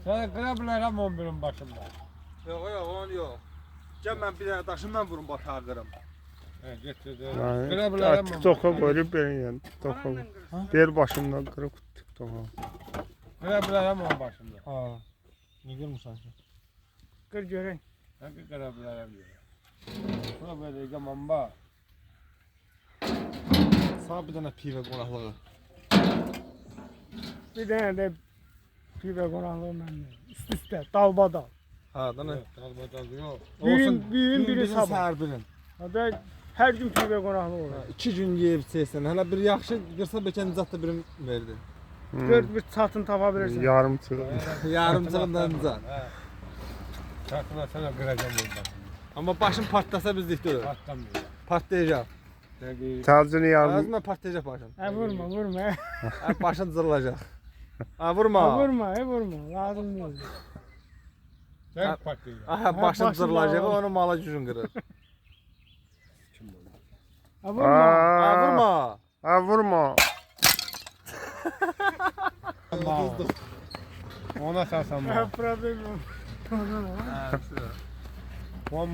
Sen kırabilirim 11'in başında. Yok yok onu yok. Gel ben bir tane taşım ben vurun başa kırım. He getirdim. Yani, Kırabilirim. TikTok'a koyup verin yani. TikTok'a. Bir başımdan kırıp TikTok'a. Kırabilirim 10 başında. Ha. Ne görmüşsün sen? Kır göreyim. Hangi kırabilirim diyor. Buna böyle gamamba. Sana bir tane pive konaklığı. Bir tane de pibe konaklığı bende. Üst üste dalbadal. Ha da ne? Kalmadan yok. Büyüğün biri sabah. Her birin. Hatta her gün pibe konaklığı olur. 2 gün yeyip seysen. Hala bir yaxşı qırsa beçen zat birim verdi. Dört bir satın tapabilirsin. Yarım tır. Yarım sığından zat. Çakına sana kıracağım bundan. Ama başım partlasa bizlikdə öyle. Patlamıyor. Partlayacak. Tacını yarım. Ağzımdan partlayacak başım. Vurma vurma. Başın zırılacak. Ha vurma. Vurma. Lazım değil. Sen patlıyor. Aha başın başım zırılacak ağrıyor. onu mala gücün kırır. Vurma. Ha Aa, vurma. ha vurma. Ona sarsan bana. Problem yok. Ha, şu. Bomba